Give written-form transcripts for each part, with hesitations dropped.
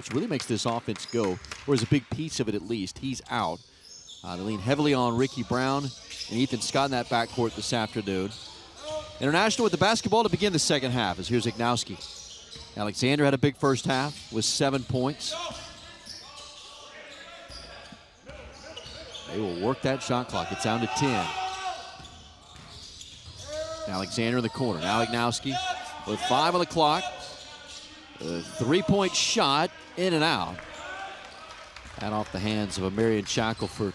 which really makes this offense go, or is a big piece of it at least. He's out. They lean heavily on Ricky Brown and Ethan Scott in that backcourt this afternoon. International with the basketball to begin the second half, as here's Ignowski. Alexander had a big first half with 7 points. They will work that shot clock. It's down to 10. Alexander in the corner. Now Ignowski with 5 on the clock. A 3-point shot, in and out. And off the hands of a Marion Shackelford.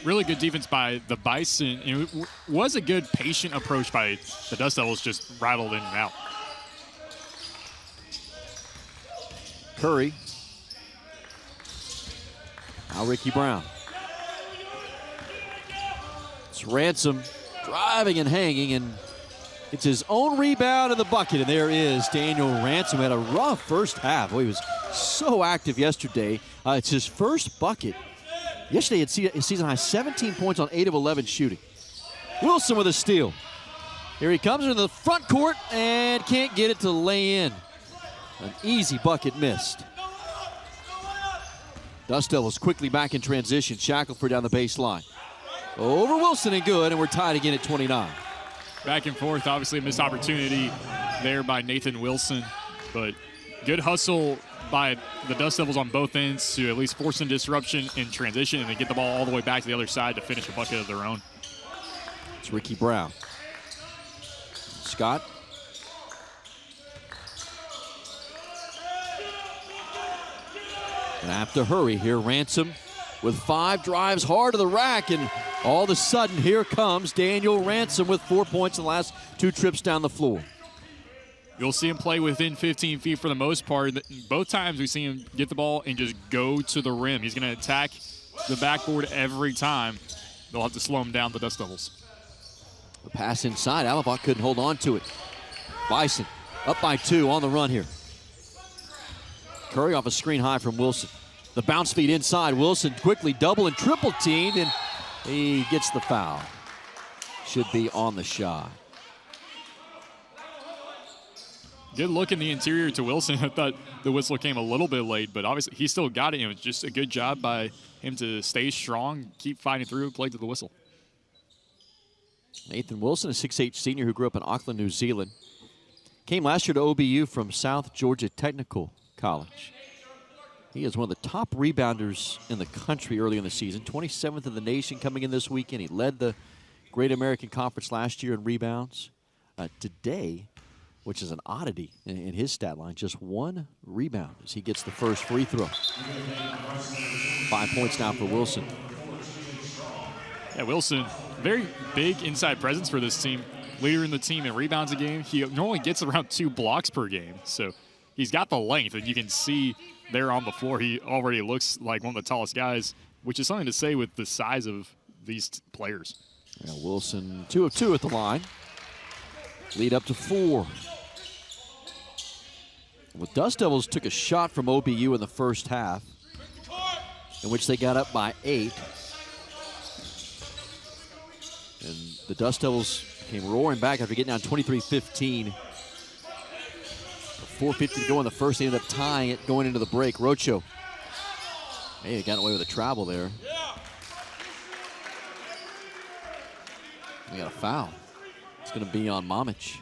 Really good defense by the Bison. It was a good, patient approach by the Dust Devils, just rattled in and out. Curry. Now Ricky Brown. It's Ransom driving and hanging, and it's his own rebound in the bucket, and there is Daniel Ransom. Had a rough first half. He was so active yesterday. It's his first bucket. Yesterday, he had a season high 17 points on 8 of 11 shooting. Wilson with a steal. Here he comes into the front court and can't get it to lay in. An easy bucket missed. Dust Devils quickly back in transition. Shackelford down the baseline. Over Wilson and good, and we're tied again at 29. Back and forth, obviously a missed opportunity there by Nathan Wilson, but good hustle by the Dust Devils on both ends to at least force some disruption in transition and then get the ball all the way back to the other side to finish a bucket of their own. It's Ricky Brown. Scott. Gonna have to hurry here. Ransom with 5 drives hard to the rack, and all of a sudden here comes Daniel Ransom with 4 points in the last 2 trips down the floor. You'll see him play within 15 feet for the most part. Both times we see him get the ball and just go to the rim. He's going to attack the backboard every time. They'll have to slow him down, the Dust Devils. The pass inside. Alabak couldn't hold on to it. Bison up by 2 on the run here. Curry off a screen high from Wilson. The bounce feed inside. Wilson quickly double and triple teamed, and he gets the foul. Should be on the shot. Good look in the interior to Wilson. I thought the whistle came a little bit late, but obviously he still got it. It was just a good job by him to stay strong, keep fighting through, play to the whistle. Nathan Wilson, a 6'8" senior who grew up in Auckland, New Zealand. Came last year to OBU from South Georgia Technical College. He is one of the top rebounders in the country early in the season. 27th in the nation coming in this weekend. He led the Great American Conference last year in rebounds. Today, which is an oddity in his stat line, just 1 rebound as he gets the first free throw. 5 points now for Wilson. Yeah, Wilson, very big inside presence for this team. Leader in the team in rebounds a game. He normally gets around 2 blocks per game, so he's got the length, and you can see there on the floor he already looks like one of the tallest guys, which is something to say with the size of these players. Yeah, Wilson 2 of 2 at the line. Lead up to 4. Well, Dust Devils took a shot from OBU in the first half, in which they got up by 8. And the Dust Devils came roaring back after getting down 23-15. 4:50 to go in the first. They ended up tying it going into the break. Rocho. Hey, he got away with a travel there. We got a foul. It's going to be on Mamic.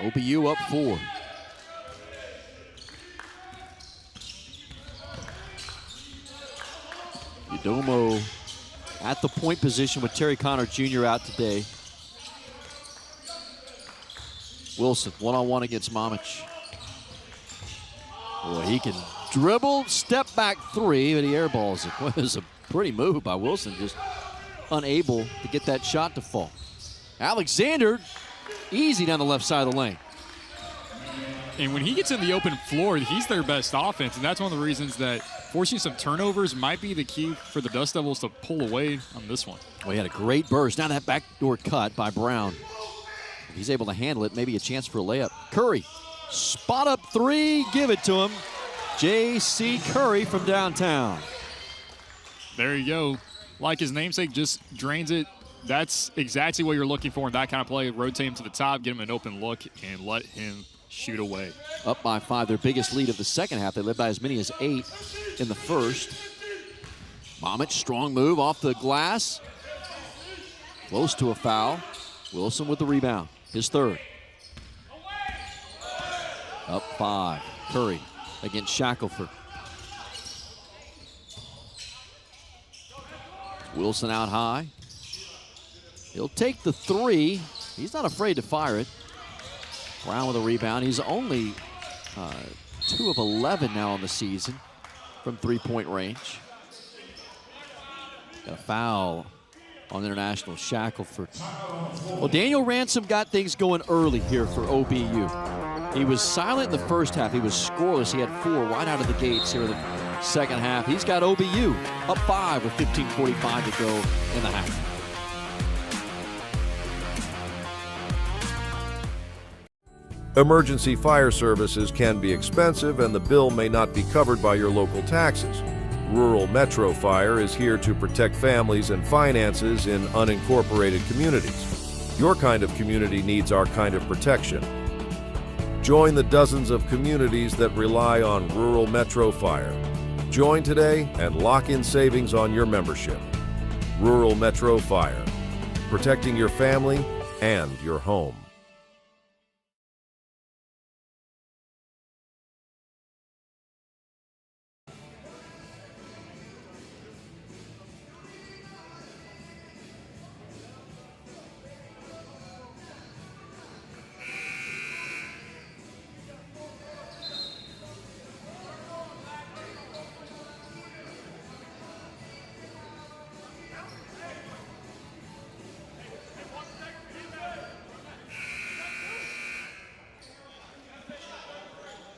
OBU up 4. Udomo at the point position with Terry Connor Jr. out today. Wilson, one-on-one against Mamic. Boy, he can dribble, step back 3, but he airballs it. It was a pretty move by Wilson, just unable to get that shot to fall. Alexander, easy down the left side of the lane. And when he gets in the open floor, he's their best offense, and that's one of the reasons that forcing some turnovers might be the key for the Dust Devils to pull away on this one. Well, he had a great burst. Now that backdoor cut by Brown. If he's able to handle it, maybe a chance for a layup. Curry, spot up 3, give it to him. J.C. Curry from downtown. There you go. Like his namesake, just drains it That's exactly what you're looking for in that kind of play. Rotate him to the top, get him an open look, and let him shoot away. Up by 5, their biggest lead of the second half. They led by as many as 8 in the first. Momich, strong move off the glass. Close to a foul. Wilson with the rebound, his third. Up 5, Curry against Shackelford. Wilson out high. He'll take the 3. He's not afraid to fire it. Brown with a rebound. He's only 2 of 11 now on the season from three-point range. Got a foul on international Shackelford. Well, Daniel Ransom got things going early here for OBU. He was silent in the first half. He was scoreless. He had 4 right out of the gates here in the second half. He's got OBU up 5 with 15:45 to go in the half. Emergency fire services can be expensive and the bill may not be covered by your local taxes. Rural Metro Fire is here to protect families and finances in unincorporated communities. Your kind of community needs our kind of protection. Join the dozens of communities that rely on Rural Metro Fire. Join today and lock in savings on your membership. Rural Metro Fire, protecting your family and your home.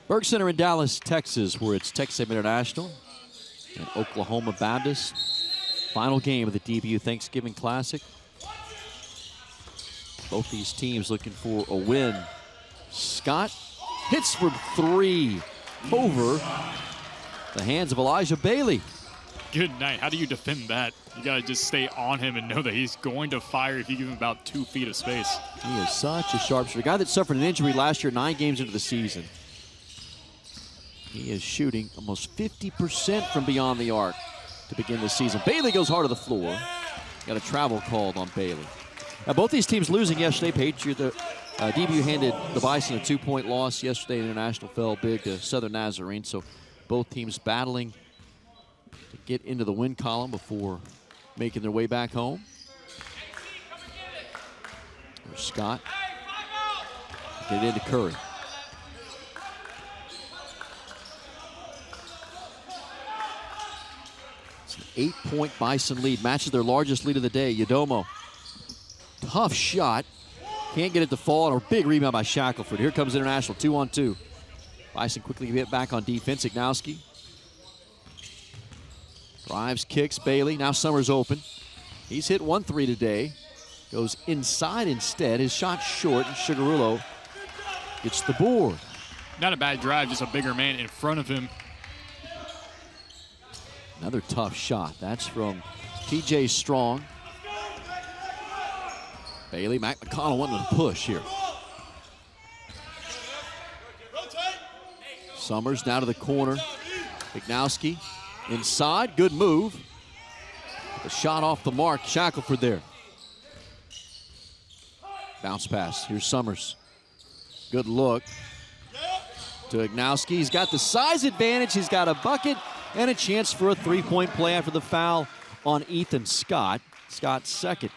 Berg Center in Dallas, Texas, where it's Texas A&M International and Oklahoma Baptist. Final game of the DBU Thanksgiving Classic. Both these teams looking for a win. Scott hits for 3 over the hands of Elijah Bailey. Good night. How do you defend that? You got to just stay on him and know that he's going to fire if you give him about 2 feet of space. He is such a sharpshooter. A guy that suffered an injury last year, 9 games into the season. He is shooting almost 50% from beyond the arc to begin the season. Bailey goes hard to the floor. Got a travel called on Bailey. Now, both these teams losing yesterday. DBU handed the Bison a 2-point loss yesterday. International fell big to Southern Nazarene. So both teams battling to get into the win column before making their way back home. There's Scott. Get it into Curry. It's an 8-point Bison lead. Matches their largest lead of the day. Yodomo. Tough shot. Can't get it to fall. And a big rebound by Shackelford. Here comes International, 2-on-2. Bison quickly get back on defense. Ignowski drives, kicks. Bailey. Now Summers open. He's hit 1 3 today. Goes inside instead. His shot's short, and Sugarullo gets the board. Not a bad drive, just a bigger man in front of him. Another tough shot. That's from T.J. Strong. Bailey, Mac McConnell wanting to push here. Summers now to the corner. Ignowski inside, good move. The shot off the mark, Shackelford there. Bounce pass, here's Summers. Good look to Ignowski. He's got the size advantage, he's got a bucket and a chance for a 3-point play after the foul on Ethan Scott. Scott's second.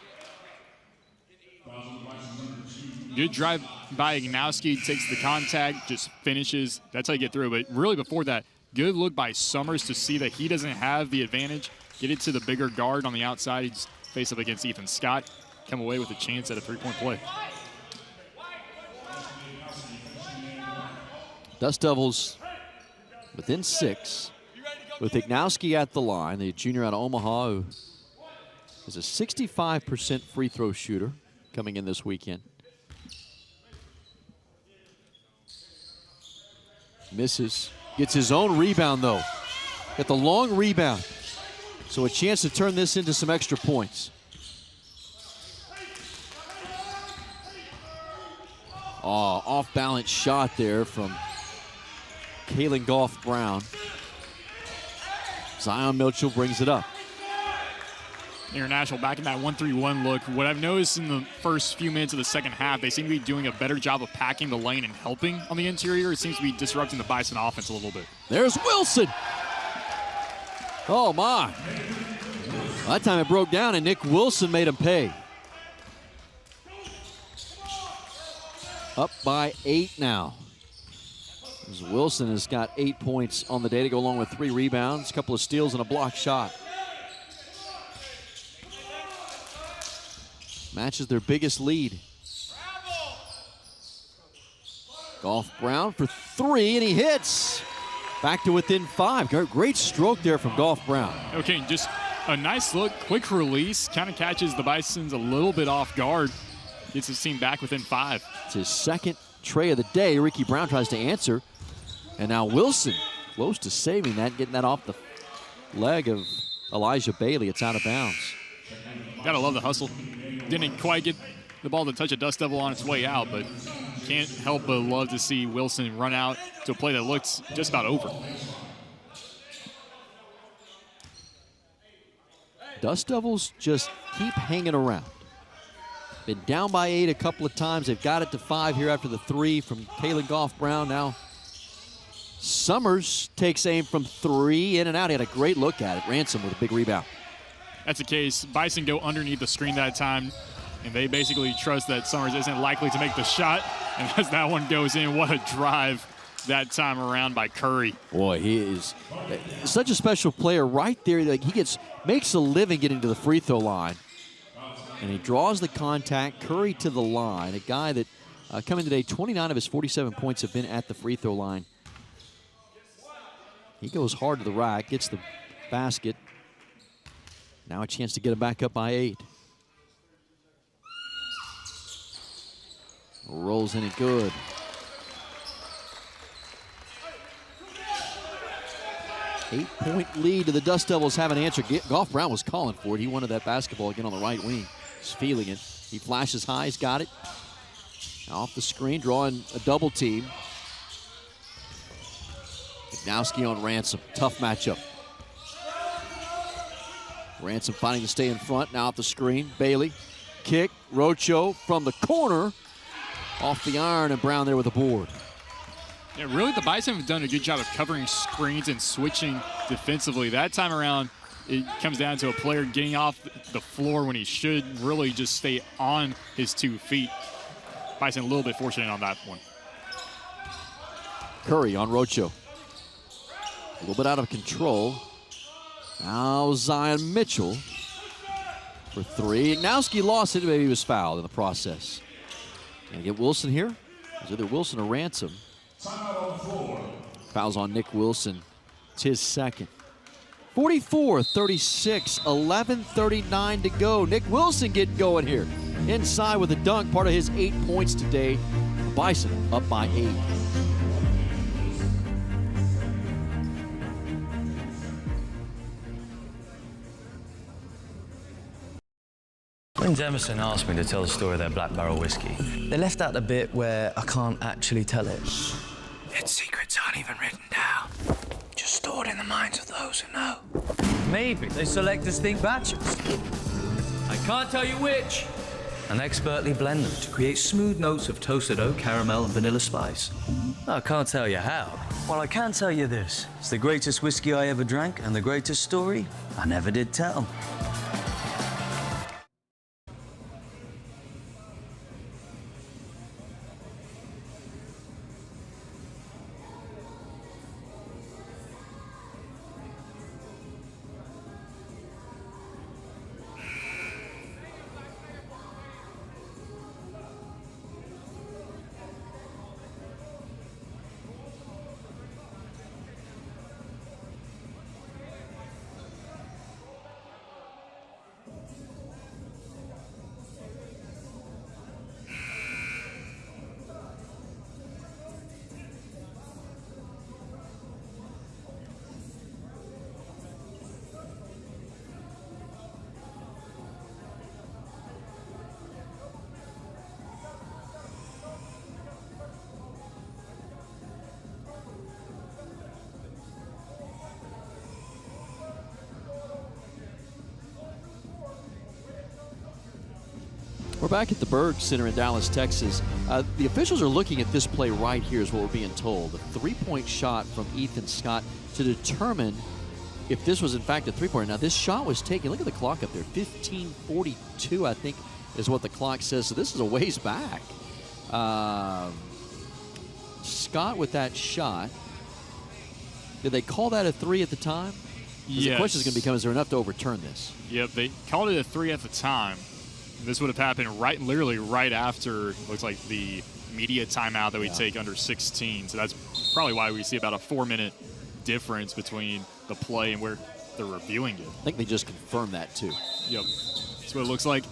Good drive by Ignowski, takes the contact, just finishes. That's how you get through. But really before that, good look by Summers to see that he doesn't have the advantage. Get it to the bigger guard on the outside. He's face up against Ethan Scott. Come away with a chance at a 3-point play. Dust Devils within 6 with Ignowski at the line, the junior out of Omaha, who is a 65% free throw shooter coming in this weekend. Misses. Gets his own rebound, though. Got the long rebound. So a chance to turn this into some extra points. Oh, off-balance shot there from Kalen Goff-Brown. Zion Mitchell brings it up. International back in that 1-3-1 look. What I've noticed in the first few minutes of the second half, they seem to be doing a better job of packing the lane and helping on the interior. It seems to be disrupting the Bison offense a little bit. There's Wilson. Oh, my. That time it broke down, and Nick Wilson made him pay. Up by 8 now. As Wilson has got 8 points on the day to go along with 3 rebounds, a couple of steals, and a block shot. Matches their biggest lead. Goff-Brown for 3, and he hits. Back to within 5. Great stroke there from Goff-Brown. Okay, just a nice look, quick release, kind of catches the Bisons a little bit off guard. Gets his team back within 5. It's his second tray of the day. Ricky Brown tries to answer. And now Wilson close to saving that, getting that off the leg of Elijah Bailey. It's out of bounds. Gotta love the hustle. Didn't quite get the ball to touch a Dust Devil on its way out, but can't help but love to see Wilson run out to a play that looks just about over. Dust Devils just keep hanging around. Been down by 8 a couple of times. They've got it to 5 here after the 3 from Kalen Goff-Brown. Now Summers takes aim from 3, in and out. He had a great look at it. Ransom with a big rebound. That's the case. Bison go underneath the screen that time, and they basically trust that Summers isn't likely to make the shot. And as that one goes in, what a drive that time around by Curry. Boy, he is such a special player right there. Like makes a living getting to the free throw line. And he draws the contact. Curry to the line. A guy that coming today, 29 of his 47 points have been at the free throw line. He goes hard to the rack, gets the basket. Now a chance to get him back up by 8. Rolls in it good. Eight-point lead to the Dust Devils have an answer. Goff-Brown was calling for it. He wanted that basketball again on the right wing. He's feeling it. He flashes high. He's got it. Off the screen, drawing a double team. Mignowski on Ransom. Tough matchup. Ransom finding to stay in front. Now off the screen. Bailey. Kick. Rocho from the corner. Off the iron, and Brown there with the board. Yeah, really, the Bison have done a good job of covering screens and switching defensively. That time around, it comes down to a player getting off the floor when he should really just stay on his 2 feet. Bison a little bit fortunate on that one. Curry on Rocho. A little bit out of control. Now Zion Mitchell for 3. Mignowski lost it, maybe he was fouled in the process. Gonna get Wilson here? It's either Wilson or Ransom. Fouls on Nick Wilson. It's his second. 44-36, 11:39 to go. Nick Wilson getting going here. Inside with a dunk, part of his 8 points today. Bison up by 8. When Emerson asked me to tell the story of their Black Barrel whiskey, they left out the bit where I can't actually tell it. Its secrets aren't even written down, just stored in the minds of those who know. Maybe they select distinct batches. I can't tell you which. And expertly blend them to create smooth notes of toasted oak, caramel, and vanilla spice. I can't tell you how. Well, I can tell you this. It's the greatest whiskey I ever drank and the greatest story I never did tell. We're back at the Berg Center in Dallas, Texas. The officials are looking at this play right here is what we're being told. A three-point shot from Ethan Scott to determine if this was in fact a three-pointer. Now this shot was taken, look at the clock up there, 15:42 I think is what the clock says. So this is a ways back. Scott with that shot. Did they call that a three at the time? Yes. The question is going to become, is there enough to overturn this? Yep, they called it a three at the time. This would have happened literally right after, looks like, the media timeout that we take under 16. So that's probably why we see about a 4-minute difference between the play and where they're reviewing it. I think they just confirmed that too. Yep, that's what it looks like.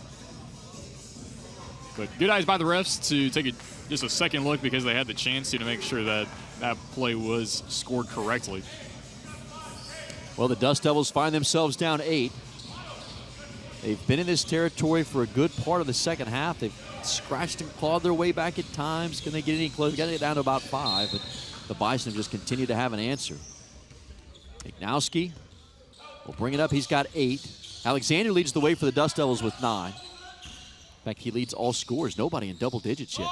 But good eyes by the refs to take just a second look because they had the chance to make sure that that play was scored correctly. Well, the Dust Devils find themselves down 8. They've been in this territory for a good part of the second half. They've scratched and clawed their way back at times. Can they get any closer? Got to get down to about 5, but the Bison just continue to have an answer. Ignowski will bring it up. He's got 8. Alexander leads the way for the Dust Devils with 9. In fact, he leads all scorers. Nobody in double digits yet.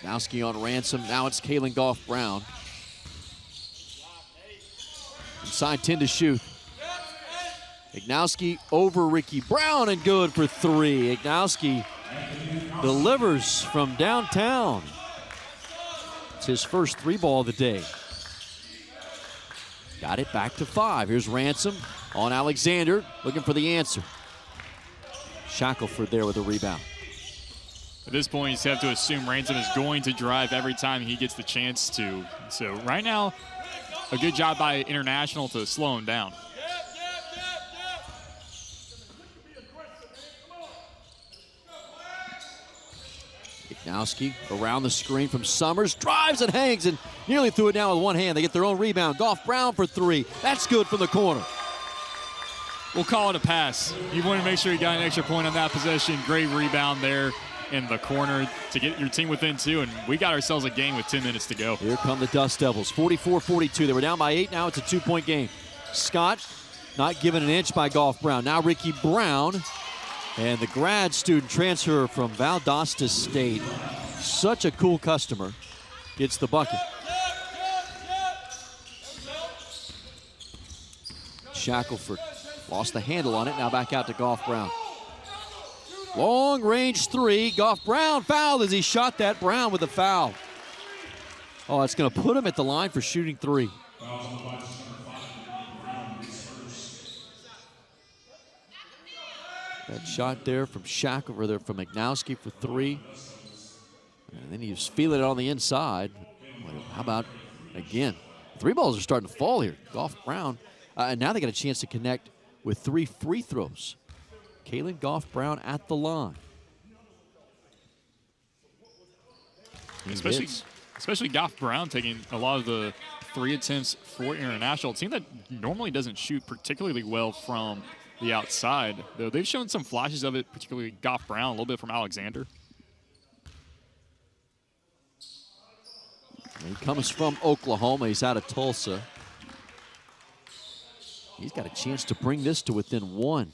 Ignowski on Ransom. Now it's Kalen Goff-Brown. Inside 10 to shoot. Ignowski over Ricky Brown and good for 3. Ignowski delivers from downtown. It's his first 3-ball of the day. Got it back to 5. Here's Ransom on Alexander, looking for the answer. Shackelford there with a rebound. At this point, you have to assume Ransom is going to drive every time he gets the chance to. So right now, a good job by International to slow him down. Ignowski around the screen from Summers, drives and hangs and nearly threw it down with one hand. They get their own rebound. Goff-Brown for 3. That's good from the corner. We'll call it a pass. You want to make sure you got an extra point on that possession. Great rebound there in the corner to get your team within 2, and we got ourselves a game with 10 minutes to go. Here come the Dust Devils, 44-42. They were down by 8, now it's a 2-point game. Scott not given an inch by Goff-Brown. Now Ricky Brown, and the grad student transfer from Valdosta State. Such a cool customer. Gets the bucket. Shackelford lost the handle on it, now back out to Goff-Brown. Long range 3, Goff-Brown fouled as he shot that. Brown with the foul. Oh, it's going to put him at the line for shooting 3. That shot there from Shackelford, there from Ignowski for 3. And then he was feeling it on the inside. How about, again, 3 balls are starting to fall here. Goff-Brown, and now they got a chance to connect with 3 free throws. Kalen Goff-Brown at the line. Especially Goff-Brown taking a lot of the 3 attempts for International. A team that normally doesn't shoot particularly well from the outside, though they've shown some flashes of it, particularly Goff-Brown, a little bit from Alexander. He comes from Oklahoma. He's out of Tulsa. He's got a chance to bring this to within 1.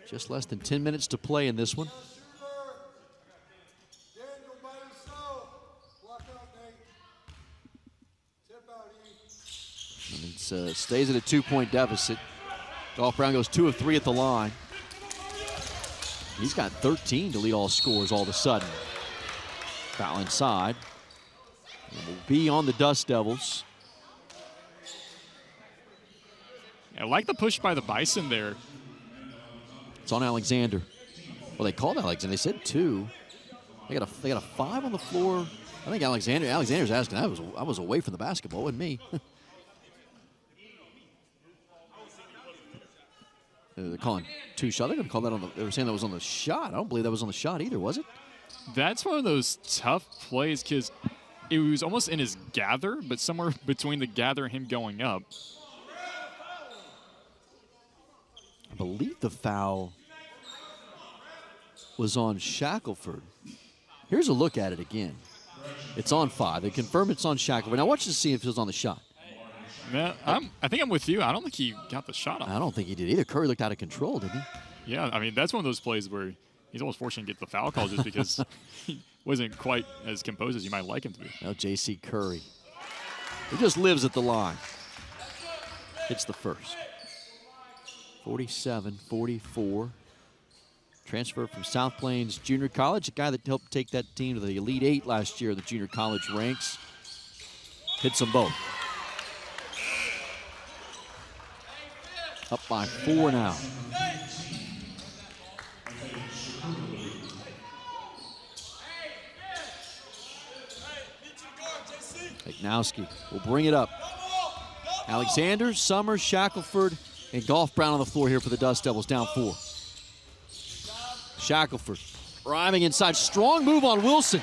Just less than 10 minutes to play in this one. And it stays at a 2-point deficit. Goff-Brown goes 2 of 3 at the line. He's got 13 to lead all scorers all of a sudden. Foul inside. And will be on the Dust Devils. I like the push by the Bison there. It's on Alexander. Well, they called Alexander. They said 2. They got a 5 on the floor. I think Alexander's asking. I was away from the basketball, wasn't me. They're calling 2 shots. They're going to call that on the. They were saying that was on the shot. I don't believe that was on the shot either, was it? That's one of those tough plays because it was almost in his gather, but somewhere between the gather and him going up. I believe the foul was on Shackelford. Here's a look at it again. It's on 5. They confirm it's on Shackelford. Now watch to see if it was on the shot. Man, I think I'm with you. I don't think he got the shot off. I don't think he did either. Curry looked out of control, didn't he? Yeah, I mean, that's one of those plays where he's almost fortunate to get the foul call just because he wasn't quite as composed as you might like him to be. Now J.C. Curry. He just lives at the line. Hits the first. 47-44. Transfer from South Plains Junior College, a guy that helped take that team to the Elite Eight last year in the junior college ranks. Hits them both. Up by 4 now. Ignowski will bring it up. Alexander, Summers, Shackelford, and Golf Brown on the floor here for the Dust Devils, down 4. Shackelford driving inside. Strong move on Wilson.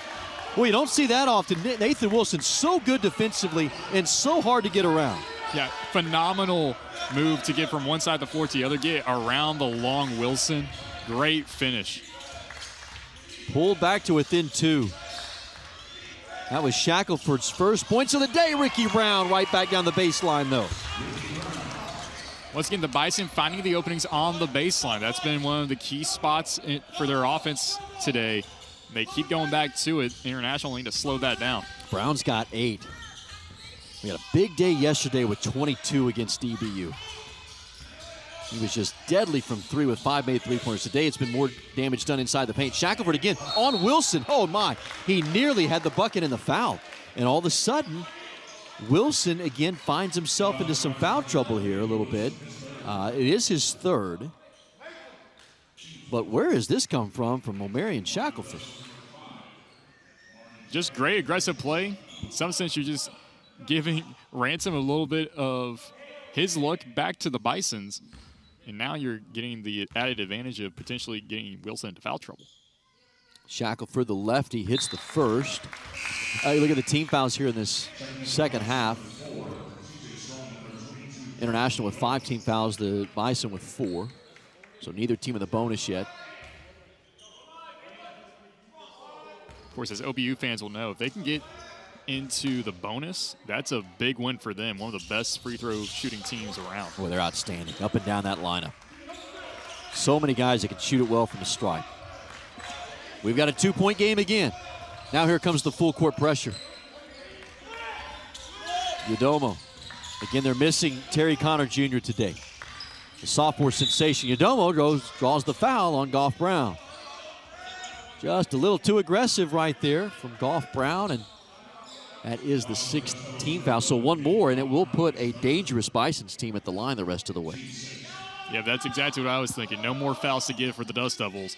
Well, you don't see that often. Nathan Wilson, so good defensively and so hard to get around. Yeah, phenomenal move to get from one side of the floor to the other, get around the long Wilson. Great finish. Pulled back to within 2. That was Shackelford's first points of the day. Ricky Brown right back down the baseline, though. Once again, the Bison finding the openings on the baseline. That's been one of the key spots for their offense today. They keep going back to it. International need to slow that down. Brown's got 8. We had a big day yesterday with 22 against DBU. He was just deadly from 3 with 5 made three-pointers. Today it's been more damage done inside the paint. Shackelford again on Wilson. Oh, my. He nearly had the bucket and the foul. And all of a sudden, Wilson again finds himself into some foul trouble here a little bit. It is his 3rd. But where has this come from Omarion Shackelford? Just great aggressive play. In some sense, you're just giving Ransom a little bit of his look back to the Bisons. And now you're getting the added advantage of potentially getting Wilson into foul trouble. Shackelford, the lefty, hits the first. Look at the team fouls here in this second half. International with 5 team fouls, the Bison with 4. So neither team in the bonus yet. Of course, as OBU fans will know, if they can get into the bonus, that's a big win for them. One of the best free throw shooting teams around. Boy, they're outstanding up and down that lineup. So many guys that can shoot it well from the stripe. We've got a 2-point game again. Now here comes the full court pressure. Yodomo. Again, they're missing Terry Connor Jr. today. The sophomore sensation. Yodomo draws the foul on Golf Brown. Just a little too aggressive right there from Golf Brown, and that is the 6th team foul. So one more, and it will put a dangerous Bisons team at the line the rest of the way. Yeah, that's exactly what I was thinking. No more fouls to give for the Dust Devils.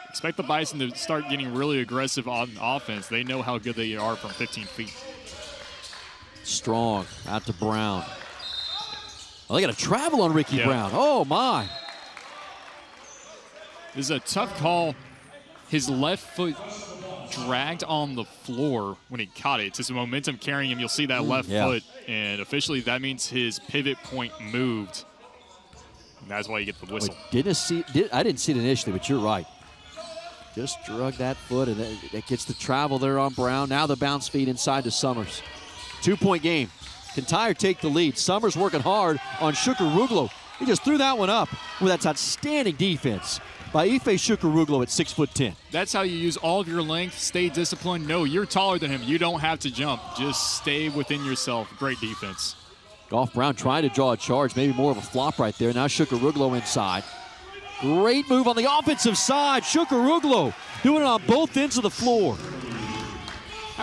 Expect the Bison to start getting really aggressive on offense. They know how good they are from 15 feet. Strong out to Brown. Oh, they got a travel on Ricky Brown. Oh, my. This is a tough call. His left foot dragged on the floor when he caught it. It's just momentum carrying him. You'll see that left foot. And officially, that means his pivot point moved. And that's why you get the whistle. Wait, I didn't see it initially, but you're right. Just drug that foot, and that gets the travel there on Brown. Now the bounce feed inside to Summers. 2-point game. Can Tyre take the lead? Summers working hard on Shukruglo. He just threw that one up. Well, that's outstanding defense by Ife Shukruglo at 6'10". That's how you use all of your length. Stay disciplined. No, you're taller than him. You don't have to jump. Just stay within yourself. Great defense. Golf Brown trying to draw a charge. Maybe more of a flop right there. Now Shukruglo inside. Great move on the offensive side. Shukruglo doing it on both ends of the floor.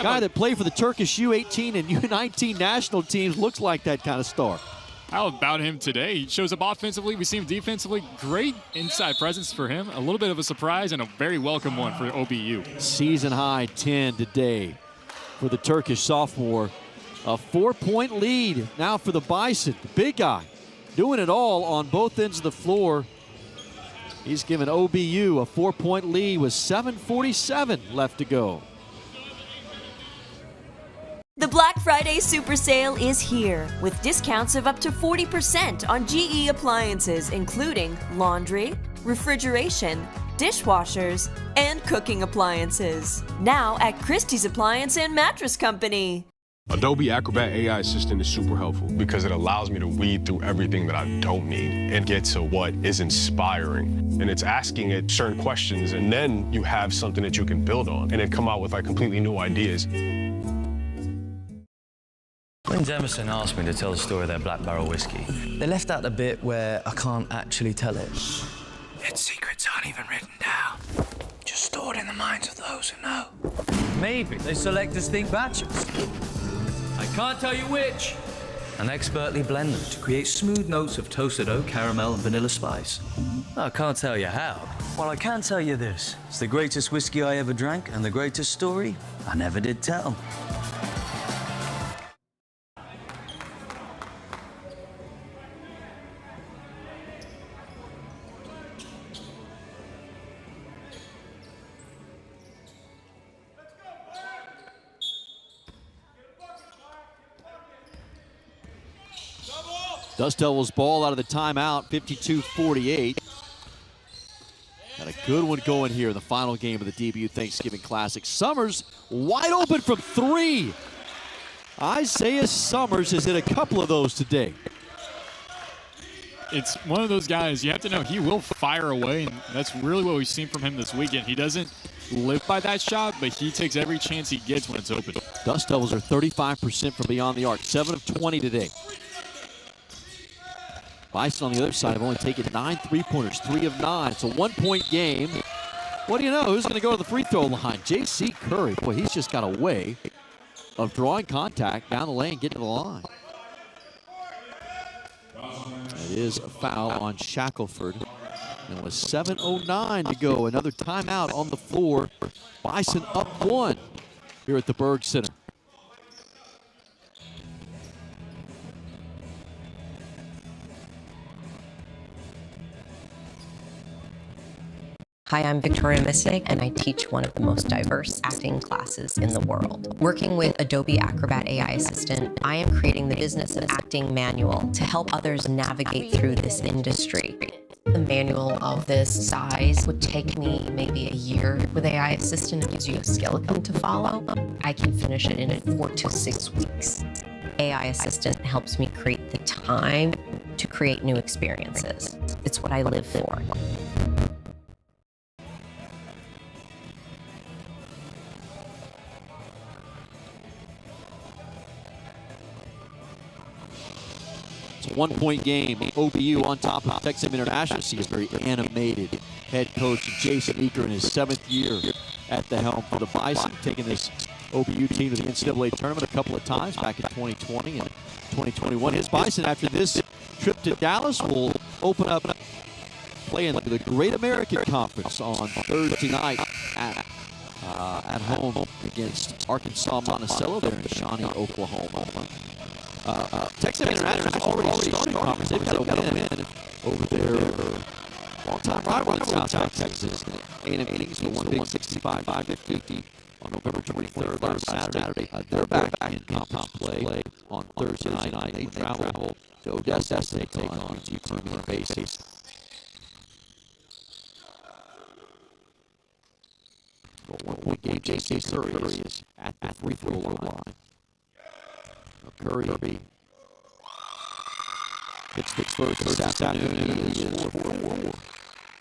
Guy that played for the Turkish U18 and U19 national teams looks like that kind of star. How about him today? He shows up offensively. We see him defensively. Great inside presence for him. A little bit of a surprise and a very welcome one for OBU. Season high 10 today for the Turkish sophomore. A 4-point lead now for the Bison. The big guy doing it all on both ends of the floor. He's given OBU a 4-point lead with 7:47 left to go. The Black Friday Super Sale is here with discounts of up to 40% on GE appliances, including laundry, refrigeration, dishwashers, and cooking appliances. Now at Christie's Appliance and Mattress Company. Adobe Acrobat AI Assistant is super helpful because it allows me to weed through everything that I don't need and get to what is inspiring. And it's asking it certain questions, and then you have something that you can build on and then come out with like completely new ideas. When Emerson asked me to tell the story of their Black Barrel whiskey, they left out the bit where I can't actually tell it. Its secrets aren't even written down, just stored in the minds of those who know. Maybe they select distinct batches. I can't tell you which. And expertly blend them to create smooth notes of toasted oak, caramel, and vanilla spice. I can't tell you how. Well, I can tell you this. It's the greatest whiskey I ever drank and the greatest story I never did tell. Dust Devils ball out of the timeout, 52-48. Got a good one going here in the final game of the DBU Thanksgiving Classic. Summers wide open from three. Isaiah Summers has hit a couple of those today. It's one of those guys, you have to know he will fire away, and that's really what we've seen from him this weekend. He doesn't live by that shot, but he takes every chance he gets when it's open. Dust Devils are 35% from beyond the arc, 7 of 20 today. Bison on the other side have only taken 9 3-pointers, 3 of 9. It's a 1-point game. What do you know? Who's going to go to the free throw line? J.C. Curry. Boy, he's just got a way of drawing contact down the lane, getting to the line. It is a foul on Shackelford. And with 7:09 to go, another timeout on the floor. Bison up 1 here at the Berg Center. Hi, I'm Victoria Missick, and I teach one of the most diverse acting classes in the world. Working with Adobe Acrobat AI Assistant, I am creating the Business of Acting manual to help others navigate through this industry. The manual of this size would take me maybe a year with AI Assistant. It gives you a skeleton to follow. I can finish it in 4 to 6 weeks. AI Assistant helps me create the time to create new experiences. It's what I live for. It's a 1-point game. OBU on top of Texas International. See a very animated head coach Jason Eaker in his 7th year at the helm for the Bison, taking this OBU team to the NCAA tournament a couple of times back in 2020 and 2021. His Bison, after this trip to Dallas, will open up playing the Great American Conference on Thursday night at home against Arkansas Monticello there in Shawnee, Oklahoma. Texas International has already started conference. They've got a win over their long-time rival in South Texas. A&M Kings won big 65-50 on November 23rd last Saturday. They're back in conference play on Thursday night. They travel to Odessa to take on UTMB bases. For a 1-point game, J.C. Curry is at the free throw line. Curry hits first this afternoon. He is 4-4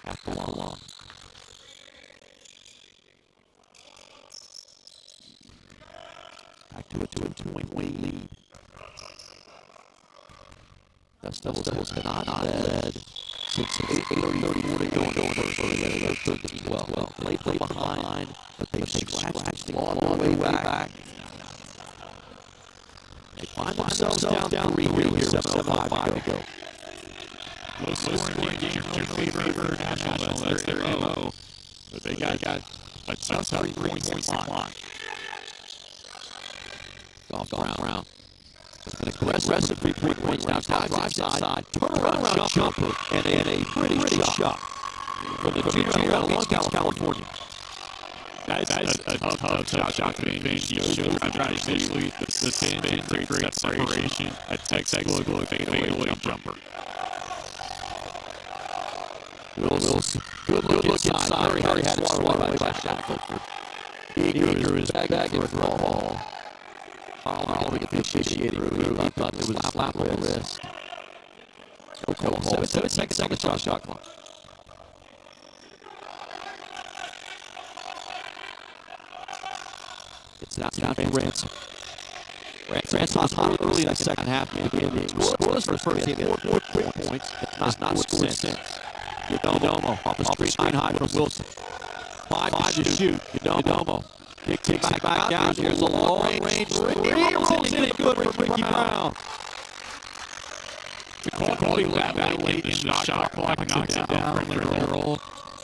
at the line. Back to a 2-point lead. Dust Devils have not led since 8:34 to go in the first. They led 13-12. They play behind, but they've scratched all the way back. They find themselves down 3 here with 7:05 to go. Low scoring game, your favorite national, that's their MO. But they got a ton of 3 points in line. Golf Brown. It's an aggressive 3-point range now. Drives inside, turnaround jumper, and a pretty shot from the junior out of Long Beach, California. That's a tough shot to finish. He showed initially the spin to create that separation. A textbook fadeaway jumper. Wilson Good look inside. Harry had it swallowed by Shackle. Eager is back in for a ball. Following the officiating crew, he thought there was a slap on the wrist. No call. 7 seconds on the shot clock. It's now down to Ransom. Ransom's hot early in the second half. Scoreless for the first game. 4 points. Has not scored since. Yodomo off the street line high from Wilson. 5 to shoot. Yodomo takes it back down. Here's a long range three. Rolls in it good for Ricky Brown. The quality that late in the shot clock knocks it down from the roll.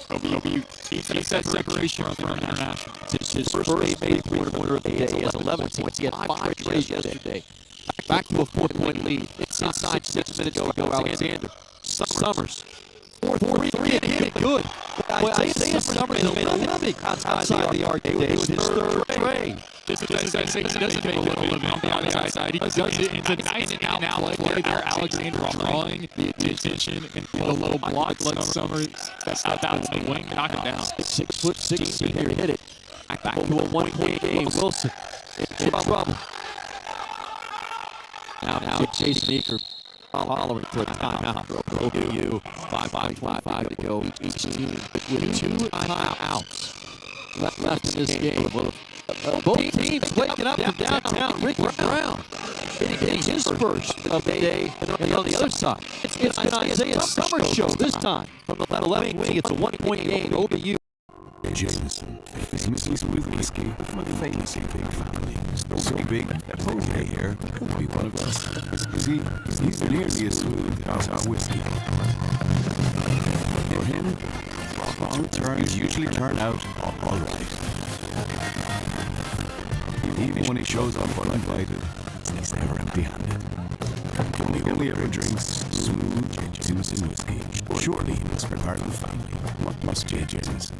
OBU takes that separation from International. It's his first made three-pointer of the day. He has 11 points. He had 5 plays yesterday. Back to a 4-point lead. It's inside 6 minutes to go. Alexander. Summers. 4-3 and hit it good. Isaiah Summers has been living outside the arc today with his third trade. He doesn't make a living on the outside. He does it. It's a nice in-out play there. Alexander drawing the attention and a little block like Summers. That's out to the wing to knock him down. 6'16" senior hit it. Back to a 1-point game. Wilson in trouble. Now Jason Eaker following for a timeout. OBU 5:25 to go. Each team with 2 timeouts left in this game. Both teams waking up from downtown. Ricky Brown getting his first of the day. And on the other side, it's an Isaiah Summers show this time. From the left wing, it's a 1-point game. OBU. Jameson, famously smooth whiskey from a famously big family. So big that Jose here could be one of us. You see, he's nearly as smooth as our whiskey. For him, wrong turns usually turn out all right. Even when he shows up uninvited, he's never empty-handed. He only ever drinks smooth Jameson whiskey. Surely he must be part of the family. What must J. Jameson?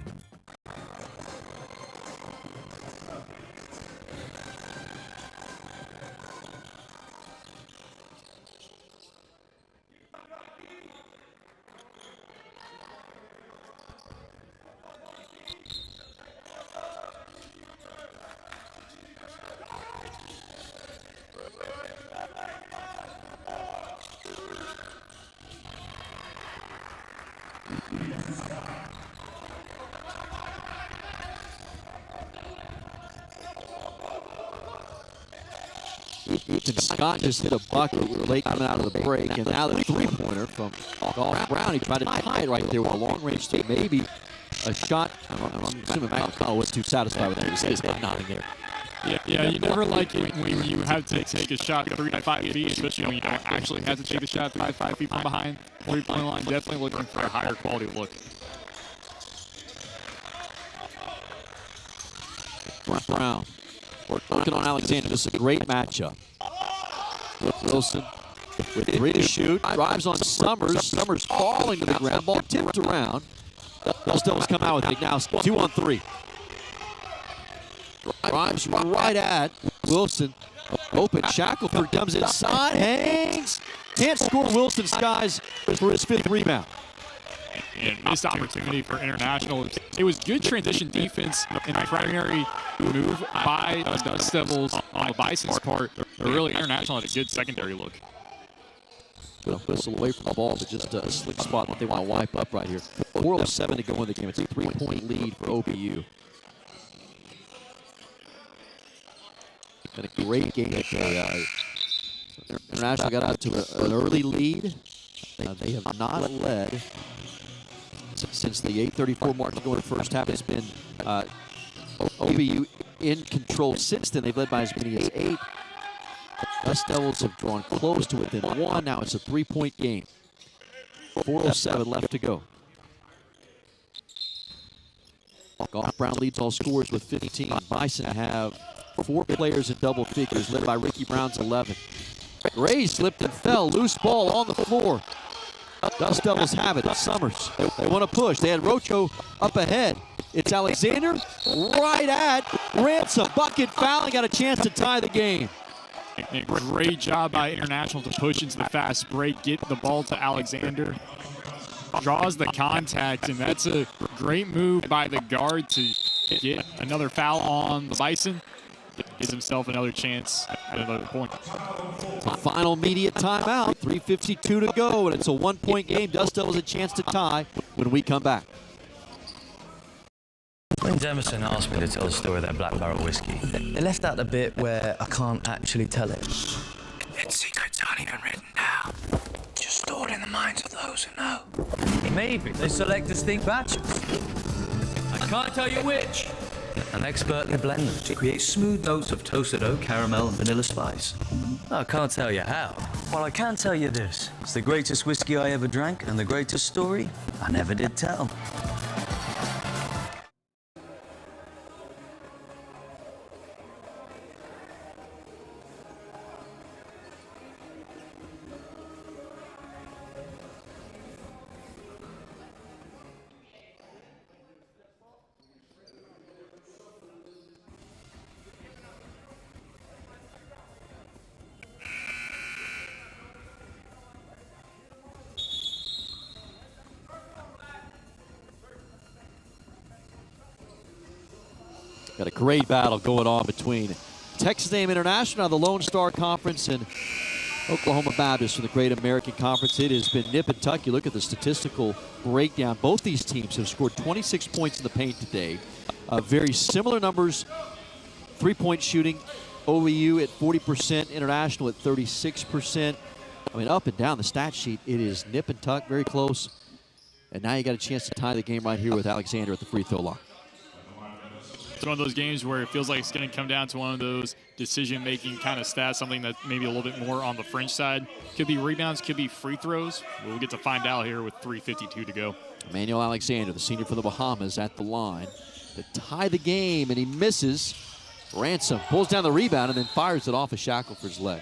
Scott just hit a bucket late coming out of the break, and now the three-pointer from Golf Brown. He tried to tie it right there with a long-range three. Maybe a shot. I'm assuming McConnell was too satisfied with that. He says nothing there. Yeah, you never like it when you have to take a shot 3 to 5 feet, especially when you don't actually have to take a shot 3 to 5 feet from behind. 3-point line, definitely looking for a higher quality look. Brown working on Alexander. This is a great matchup. Wilson with 3 to shoot. Drives on Summers. Summers falling to the ground. Ball tipped around. Devils come out with it now. 2-on-3. Drives right at Wilson. Open. Shackelford comes inside. Hangs. Can't score. Wilson skies for his 5th rebound. And missed opportunity for International. It was good transition defense in the primary move by the Dust Devils on the Bison's part. But really, International had a good secondary look. Good whistle away from the ball, but just a slick spot that they want to wipe up right here. 4:07 to go in the game. It's a 3-point lead for OBU. Been a great game today. International got out to an early lead. They have not led since the 8:34 mark to go in the first half. It's been OBU in control since then. They've led by as many as 8. Dust Devils have drawn close to within 1. Now it's a 3-point game. 4:07 left to go. Golf Brown leads all scorers with 15. Bison have 4 players in double figures, led by Ricky Brown's 11. Gray slipped and fell. Loose ball on the floor. Dust Devils have it. It's Summers. They want to push. They had Rocho up ahead. It's Alexander right at Ransom. Bucket foul and got a chance to tie the game. And great job by International to push into the fast break, get the ball to Alexander. draws the contact, and that's a great move by the guard to get another foul on the Bison. Gives himself another chance at another point. The final immediate timeout, 3:52 to go, and it's a 1-point game. Dust Devils a chance to tie when we come back. When Emerson asked me to tell the story of that Black Barrel whiskey, they left out the bit where I can't actually tell it. Its secrets aren't even written down, just stored in the minds of those who know. Maybe they select distinct batches. I can't tell you which. And expertly blend them to create smooth notes of toasted oak, caramel, and vanilla spice. I can't tell you how. Well, I can tell you this. It's the greatest whiskey I ever drank, and the greatest story I never did tell. Got a great battle going on between Texas A&M International, the Lone Star Conference, and Oklahoma Baptist from the Great American Conference. It has been nip and tuck. You look at the statistical breakdown. Both these teams have scored 26 points in the paint today. Very similar numbers. Three-point shooting, OEU at 40%, International at 36%. I mean, up and down the stat sheet, it is nip and tuck, very close. And now you got a chance to tie the game right here with Alexander at the free throw line. It's one of those games where it feels like it's going to come down to one of those decision-making kind of stats, something that maybe a little bit more on the fringe side. Could be rebounds, could be free throws. We'll get to find out here with 3:52 to go. Emmanuel Alexander, the senior from the Bahamas, at the line to tie the game, and he misses. Ransom pulls down the rebound and then fires it off of Shackelford's leg.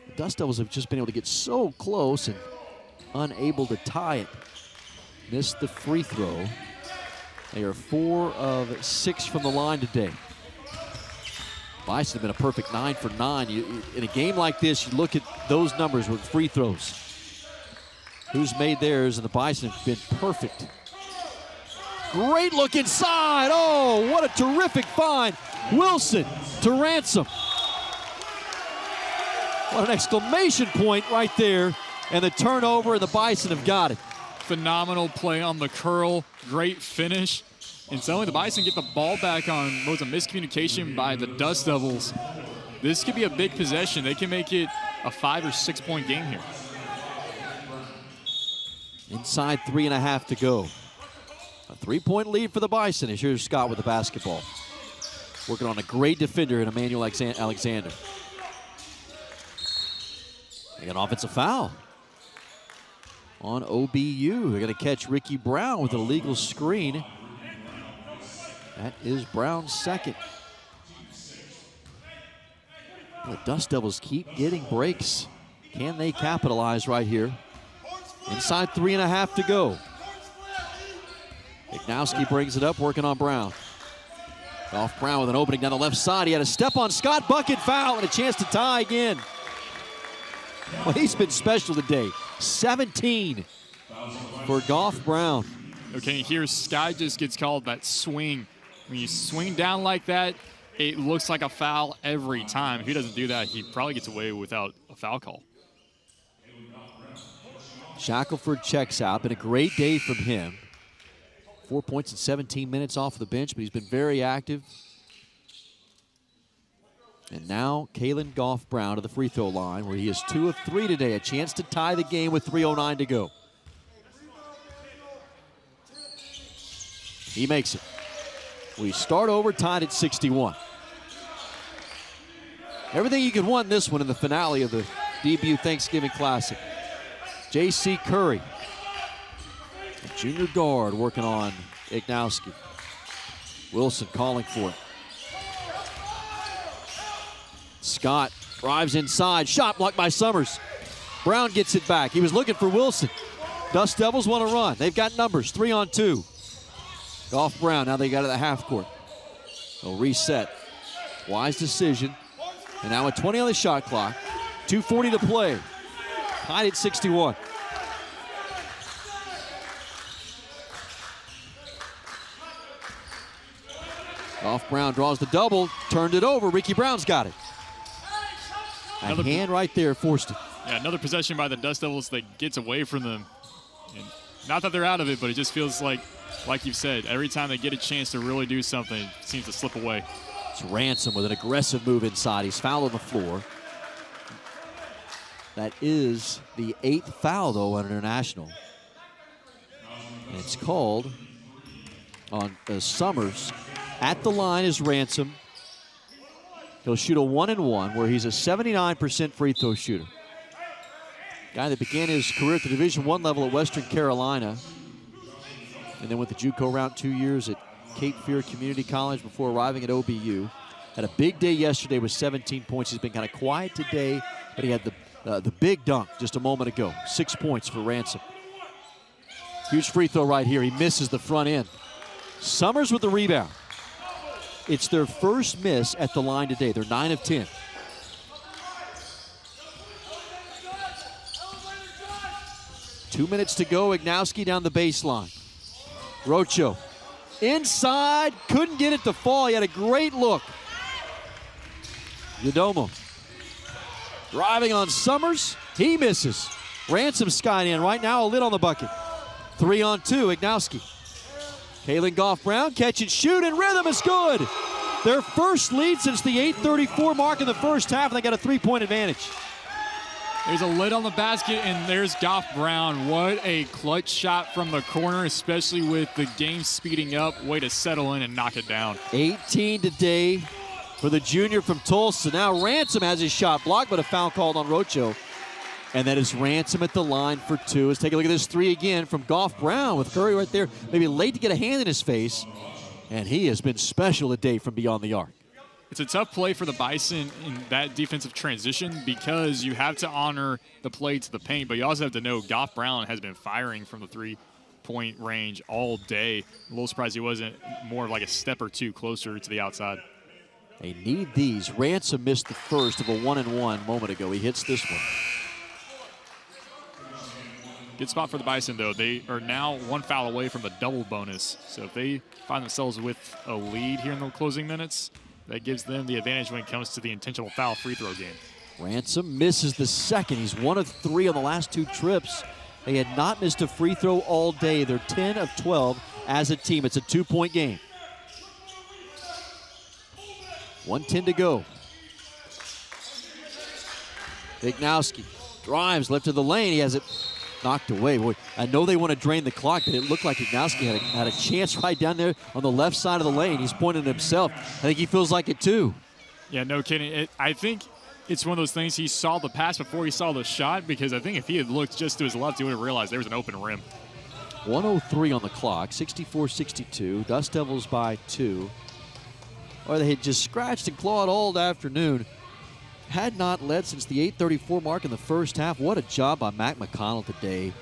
The Dust Devils have just been able to get so close and unable to tie it. Missed the free throw. They are 4 of 6 from the line today. Bison have been a perfect 9 for 9. In a game like this, you look at those numbers with free throws. Who's made theirs, and the Bison have been perfect. Great look inside. Oh, what a terrific find. Wilson to Ransom. What an exclamation point right there. And the turnover, and the Bison have got it. Phenomenal play on the curl, great finish. And suddenly the Bison get the ball back on what was a miscommunication by the Dust Devils. This could be a big possession. They can make it a 5 or 6 point game here. Inside 3.5 to go. A 3-point lead for the Bison. And here's Scott with the basketball. Working on a great defender in Emmanuel Alexander. They got an offensive foul on OBU. They're going to catch Ricky Brown with an illegal screen. That is Brown's second. The Dust Devils keep getting breaks. Can they capitalize right here? Inside 3.5 to go. Ignowski brings it up, working on Brown. Off Brown with an opening down the left side. He had a step on Scott, bucket, foul, and a chance to tie again. Well, he's been special today. 17 for Goff Brown. Okay, here Sky just gets called that swing. When you swing down like that, it looks like a foul every time. If he doesn't do that, he probably gets away without a foul call. Shackelford checks out. Been a great day from him. 4 points in 17 minutes off the bench, but he's been very active. And now Kalen Goff Brown to the free throw line, where he is 2 of 3 today. A chance to tie the game with 3:09 to go. He makes it. We start over, tied at 61. Everything you could want in this one in the finale of the debut Thanksgiving Classic. J.C. Curry, a junior guard, working on Ignowski. Wilson calling for it. Scott drives inside. Shot blocked by Summers. Brown gets it back. He was looking for Wilson. Dust Devils want to run. They've got numbers, 3-on-2. Goff Brown, now they got it at the half court. They'll reset. Wise decision. And now with 20 on the shot clock, 2:40 to play. Tied at 61. Goff Brown draws the double, turned it over. Ricky Brown's got it. A hand right there forced it. Yeah, another possession by the Dust Devils that gets away from them. And not that they're out of it, but it just feels like you've said, every time they get a chance to really do something, it seems to slip away. It's Ransom with an aggressive move inside. He's fouled on the floor. That is the 8th foul, though, on International. And it's called on Summers. At the line is Ransom. He'll shoot a 1-and-1, where he's a 79% free throw shooter. Guy that began his career at the Division I level at Western Carolina, and then went the JUCO route 2 years at Cape Fear Community College before arriving at OBU. Had a big day yesterday with 17 points. He's been kind of quiet today, but he had the big dunk just a moment ago. 6 points for Ransom. Huge free throw right here. He misses the front end. Summers with the rebound. It's their first miss at the line today. They're 9 of 10. Two minutes to go. Ignowski down the baseline. Rocho inside, couldn't get it to fall. He had a great look. Yodomo driving on Summers. He misses. Ransom skied in right now, a lid on the bucket. 3-on-2, Ignowski. Kalen Goff Brown, catch and shoot, and rhythm is good. Their first lead since the 8:34 mark in the first half, and they got a 3-point advantage. There's a lid on the basket, and there's Goff Brown. What a clutch shot from the corner, especially with the game speeding up. Way to settle in and knock it down. 18 today for the junior from Tulsa. Now Ransom has his shot blocked, but a foul called on Rocho. And that is Ransom at the line for 2. Let's take a look at this 3 again from Goff Brown with Curry right there. Maybe late to get a hand in his face. And he has been special today from beyond the arc. It's a tough play for the Bison in that defensive transition because you have to honor the play to the paint, but you also have to know Goff Brown has been firing from the 3-point range all day. A little surprised he wasn't more of like a step or two closer to the outside. They need these. Ransom missed the first of a 1-and-1 moment ago. He hits this one. Good spot for the Bison, though. They are now 1 foul away from a double bonus. So if they find themselves with a lead here in the closing minutes, that gives them the advantage when it comes to the intentional foul free throw game. Ransom misses the second. He's 1 of 3 on the last 2 trips. They had not missed a free throw all day. They're 10 of 12 as a team. It's a 2-point game. 1:10 to go. Ignowski drives left of the lane. He has it knocked away. Boy, I know they want to drain the clock, but it looked like Ignowski had a chance right down there on the left side of the lane. He's pointing at himself. I think he feels like it too. Yeah, no kidding. I think it's one of those things, he saw the pass before he saw the shot, because I think if he had looked just to his left, he would have realized there was an open rim. 1:03 on the clock, 64-62. Dust Devils by 2. Or they had just scratched and clawed all afternoon. Had not led since the 8:34 mark in the first half. What a job by Mac McConnell today.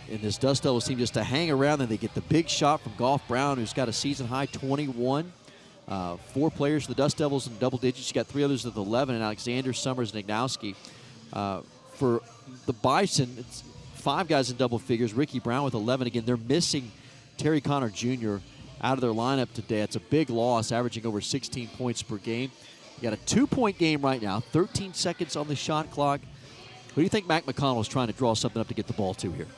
In this Dust Devils team just to hang around, and they get the big shot from Goff Brown, who's got a season-high 21. 4 players for the Dust Devils in double digits. You got 3 others with 11, and Alexander, Summers, and Ignowski. For the Bison, it's 5 guys in double figures. Ricky Brown with 11 again. They're missing Terry Connor Jr. out of their lineup today. It's a big loss, averaging over 16 points per game. You got a 2-point game right now, 13 seconds on the shot clock. Who do you think Mac McConnell is trying to draw something up to get the ball to here?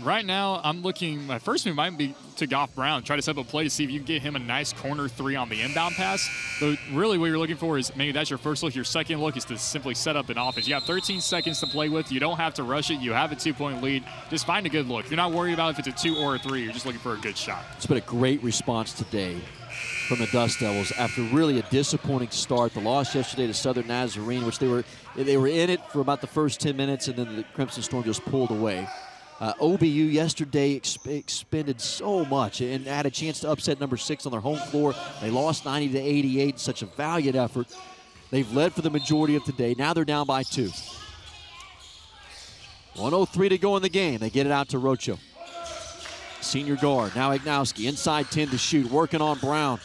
Right now, I'm looking, my first move might be to Goff Brown. Try to set up a play to see if you can get him a nice corner 3 on the inbound pass. But really what you're looking for is maybe that's your first look. Your second look is to simply set up an offense. You got 13 seconds to play with. You don't have to rush it. You have a 2-point lead. Just find a good look. You're not worried about if it's a 2 or a 3. You're just looking for a good shot. It's been a great response today from the Dust Devils after really a disappointing start. The loss yesterday to Southern Nazarene, which they were in it for about the first 10 minutes, and then the Crimson Storm just pulled away. OBU yesterday expended so much and had a chance to upset number 6 on their home floor. They lost 90-88. Such a valiant effort. They've led for the majority of today. Now they're down by 2. 1:03 to go in the game. They get it out to Rocho. Senior guard. Now Ignowski inside 10 to shoot. Working on Brown.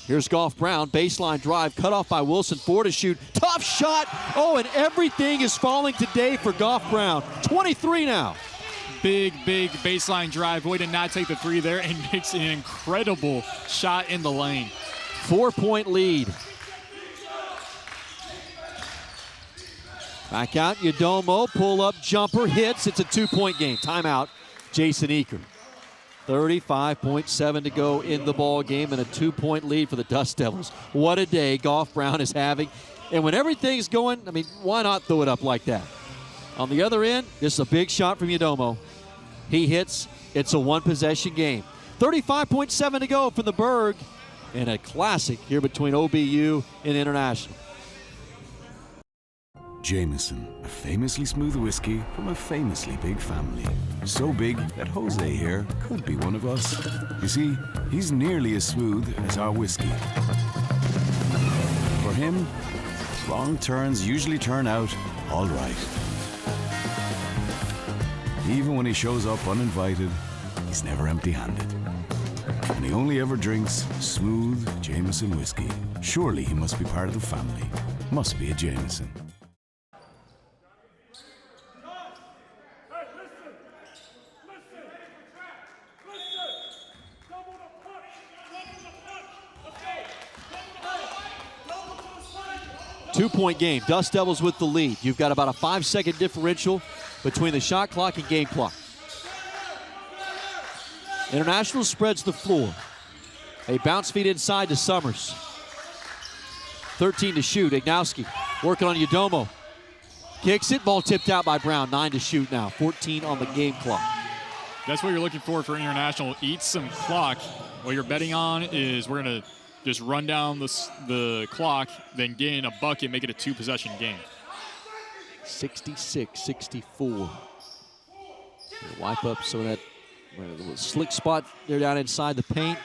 Here's Goff Brown, baseline drive, cut off by Wilson, 4 to shoot. Tough shot. Oh, and everything is falling today for Goff Brown. 23 now. Big baseline drive. Way to not take the 3 there, and makes an incredible shot in the lane. 4-point lead. Back out, Udomo, pull-up jumper, hits. It's a 2-point game. Timeout, Jason Eaker. 35.7 to go in the ball game and a 2-point lead for the Dust Devils. What a day Goff Brown is having. And when everything's going, I mean, why not throw it up like that? On the other end, this is a big shot from Udomo. He hits. It's a 1-possession game. 35.7 to go from the Berg. And a classic here between OBU and International. Jameson, a famously smooth whiskey from a famously big family. So big that Jose here could be one of us. You see, he's nearly as smooth as our whiskey. For him, wrong turns usually turn out all right. Even when he shows up uninvited, he's never empty-handed. And he only ever drinks smooth Jameson whiskey. Surely he must be part of the family. Must be a Jameson. Two-point game. Dust Devils with the lead. You've got about a 5-second differential between the shot clock and game clock. International spreads the floor. A bounce feed inside to Summers. 13 to shoot. Ignowski working on Udomo. Kicks it. Ball tipped out by Brown. 9 to shoot now. 14 on the game clock. That's what you're looking for International. Eat some clock. What you're betting on is we're going to just run down the clock, then get in a bucket, make it a 2-possession game. 66-64. Wipe up some of that slick spot there down inside the paint.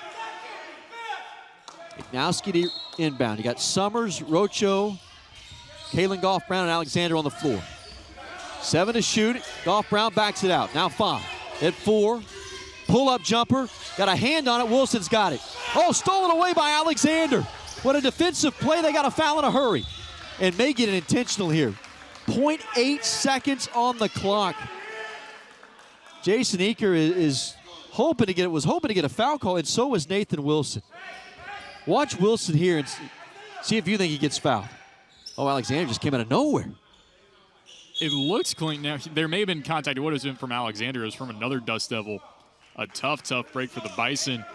Ignowski to inbound. You got Summers, Rocho, Kalen Goff Brown, and Alexander on the floor. 7 to shoot. Goff Brown backs it out. Now 5. At 4. Pull-up jumper. Got a hand on it. Wilson's got it. Oh, stolen away by Alexander. What a defensive play. They got a foul in a hurry. And may get an intentional here. 0.8 seconds on the clock. Jason Eaker was hoping to get a foul call, and so was Nathan Wilson. Watch Wilson here and see if you think he gets fouled. Oh, Alexander just came out of nowhere. It looks clean. Now, there may have been contact. It would have been from Alexander. It was from another Dust Devil. A tough break for the Bison.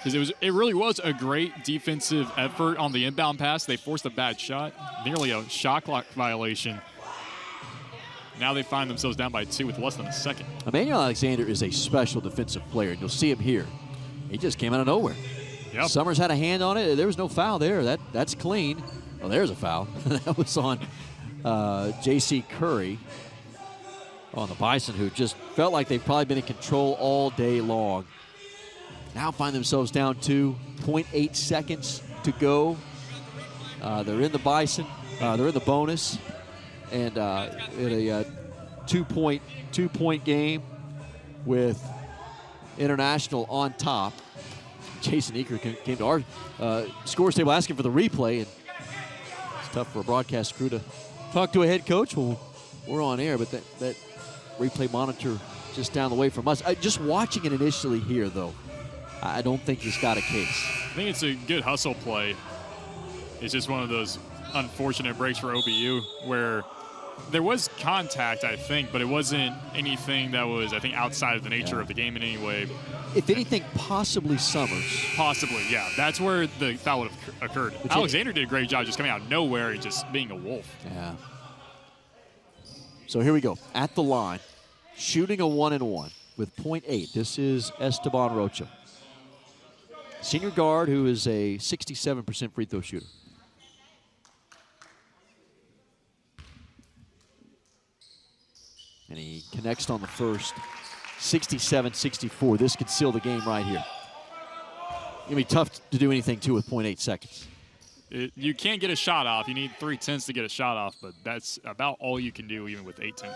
Because it really was a great defensive effort on the inbound pass. They forced a bad shot, nearly a shot clock violation. Now they find themselves down by 2 with less than a second. Emmanuel Alexander is a special defensive player, and you'll see him here. He just came out of nowhere. Yep. Summers had a hand on it. There was no foul there. That's clean. Oh, there's a foul. That was on J.C. Curry on the Bison, who just felt like they've probably been in control all day long. Now find themselves down 2.8 seconds to go. They're in the Bison. They're in the bonus. And in a two-point game with International on top. Jason Eaker came to our scores table asking for the replay, and it's tough for a broadcast crew to talk to a head coach. Well, we're on air, but that replay monitor just down the way from us. Just watching it initially here, though, I don't think he's got a case. I think it's a good hustle play. It's just one of those unfortunate breaks for OBU where there was contact, I think, but it wasn't anything that was, I think, outside of the nature of the game in any way. If anything, possibly Summers. Possibly, yeah. That's where the foul would have occurred. Alexander did a great job just coming out of nowhere and just being a wolf. Yeah. So here we go. At the line, shooting a 1-and-1 with 0.8. This is Esteban Rocha. Senior guard who is a 67% free throw shooter. And he connects on the first. 67-64. This could seal the game right here. It's going to be tough to do anything, too, with 0.8 seconds. You can't get a shot off. You need 3/10 to get a shot off, but that's about all you can do, even with 8/10.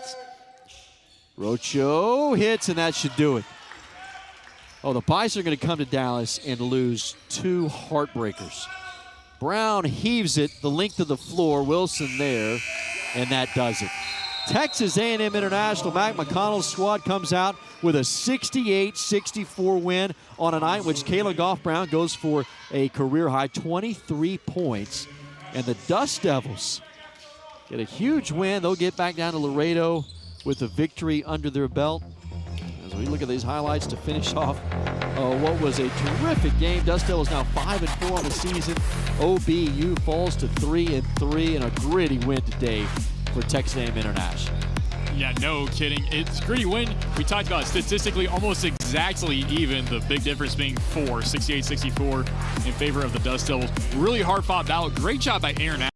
Rocho hits, and that should do it. Oh, the Bison are going to come to Dallas and lose 2 heartbreakers. Brown heaves it the length of the floor. Wilson there, and that does it. Texas A&M International, Mac McConnell's squad comes out with a 68-64 win on a night in which Kayla Goff-Brown goes for a career-high 23 points. And the Dust Devils get a huge win. They'll get back down to Laredo with a victory under their belt. As we look at these highlights to finish off what was a terrific game. Dust Devils now 5-4 on the season. OBU falls to 3-3 and a gritty win today for Texas A&M International. Yeah, no kidding. It's a gritty win. We talked about it statistically almost exactly even, the big difference being 4, 68-64 in favor of the Dust Devils. Really hard-fought battle. Great job by Aaron